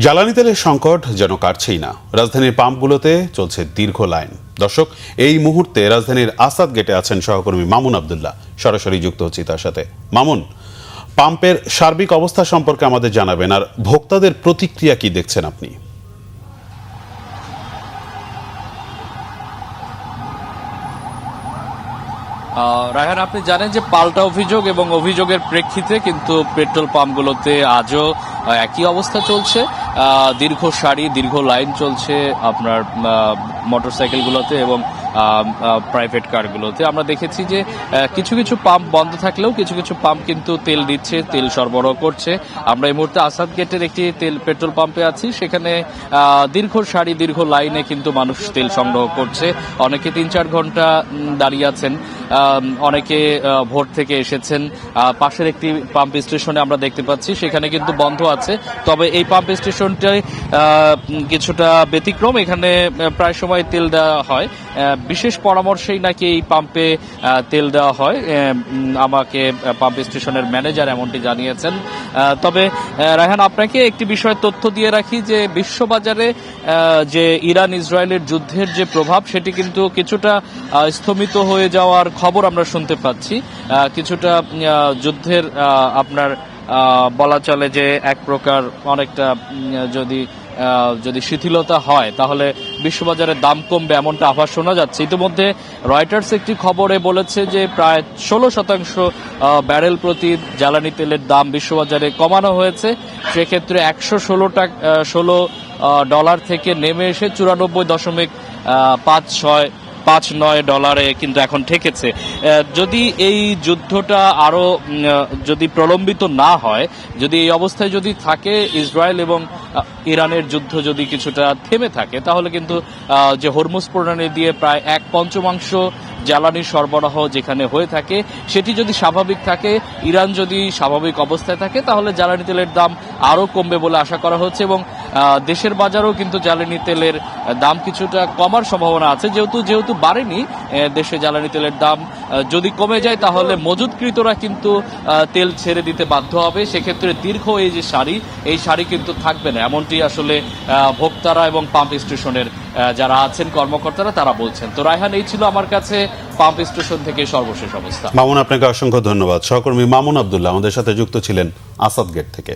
জ্বালানি তেলের সংকট যেন কাটছেই না। রাজধানীর পাম্পগুলোতে চলছে দীর্ঘ লাইন। দর্শক, এই মুহূর্তে রাজধানীর আসাদ গেটে আছেন সহকর্মী মামুন আবদুল্লাহ। সরাসরি যুক্ত হচ্ছি তার সাথে। মামুন, পাম্পের সার্বিক অবস্থা সম্পর্কে আমাদের জানাবেন, আর ভোক্তাদের প্রতিক্রিয়া কি দেখছেন আপনি? রায়হান, আপনি জানেন যে পাল্টা অভিযোগ এবং অভিযোগের প্রেক্ষিতে কিন্তু পেট্রোল পাম্পগুলোতে আজও একই অবস্থা চলছে। দীর্ঘ সারি, দীর্ঘ লাইন চলছে আপনার মোটরসাইকেলগুলোতে এবং প্রাইভেট কারগুলোতে। আমরা দেখেছি যে কিছু কিছু পাম্প বন্ধ থাকলেও কিছু কিছু পাম্প কিন্তু তেল দিচ্ছে, তেল সরবরাহ করছে। আমরা এই মুহূর্তে আসাদ গেটের একটি পেট্রোল পাম্পে আছি। সেখানে দীর্ঘ সারি, দীর্ঘ লাইনে কিন্তু মানুষ তেল সংগ্রহ করছে। অনেকে ৩-৪ ঘন্টা দাঁড়িয়ে আছেন, অনেকে ভোর থেকে এসেছেন। পাশের একটি পাম্প স্টেশনে আমরা দেখতে পাচ্ছি সেখানে কিন্তু বন্ধ আছে। তবে এই পাম্প স্টেশনটাই কিছুটা ব্যতিক্রম। এখানে প্রায় সময় তেল দেওয়া হয়, বিশেষ পরামর্শেই নাকি এই পাম্পে তেল দেওয়া হয়। আমাকে পাম্প স্টেশনের ম্যানেজার এমনটি জানিয়েছেন। তবে রায়হান, আপনাকে একটি বিষয় তথ্য দিয়ে রাখি যে বিশ্ববাজারে যে ইরান ইসরায়েলের যুদ্ধের যে প্রভাব, সেটি কিন্তু কিছুটা স্থমিত হয়ে যাওয়ার খবর আমরা শুনতে পাচ্ছি। কিছুটা যুদ্ধের আপনার বলা চলে যে এক প্রকার অনেকটা যদি শিথিলতা হয় তাহলে বিশ্ববাজারে দাম কমবে, এমনটা আভাস শোনা যাচ্ছে। ইতিমধ্যে রয়টার্স একটি খবরে বলেছে যে প্রায় 16% ব্যারেল প্রতি জ্বালানি তেলের দাম বিশ্ববাজারে কমানো হয়েছে। সেক্ষেত্রে $116 থেকে নেমে এসে $94.59 কিন্তু এখন ঠেকেছে। যদি এই যুদ্ধটা আরো যদি প্রলম্বিত না হয়, যদি এই অবস্থায় যদি থাকে, ইসরায়েল এবং ইরানের যুদ্ধ যদি কিছুটা থেমে থাকে, তাহলে কিন্তু যে হরমুজ প্রণালী দিয়ে প্রায় 1/5 জ্বালানি সরবরাহ যেখানে হয়ে থাকে সেটি যদি স্বাভাবিক থাকে, ইরান যদি স্বাভাবিক অবস্থায় থাকে, তাহলে জ্বালানি তেলের দাম আরো কমবে বলে আশা করা হচ্ছে। এবং দেশের বাজারেও কিন্তু জ্বালানি তেলের দাম কিছুটা কমার সম্ভাবনা আছে। যেহেতু বাড়েনি দেশে জ্বালানি তেলের দাম, যদি কমে যায় তাহলে মজুতকৃতরা কিন্তু তেল ছেড়ে দিতে বাধ্য হবে। সেক্ষেত্রে দীর্ঘ এই যে এই সারি কিন্তু থাকবে না, এমনটি আসলে ভোক্তারা এবং পাম্প স্টেশনের যারা আছেন কর্মকর্তারা তারা বলছেন। তো রায়হান, এই ছিল আমার কাছে পাম্প স্টেশন থেকে সর্বশেষ অবস্থা। মামুন, আপনাকে অসংখ্য ধন্যবাদ। সহকর্মী মামুন আবদুল্লাহ আমাদের সাথে যুক্ত ছিলেন আসাদ গেট থেকে।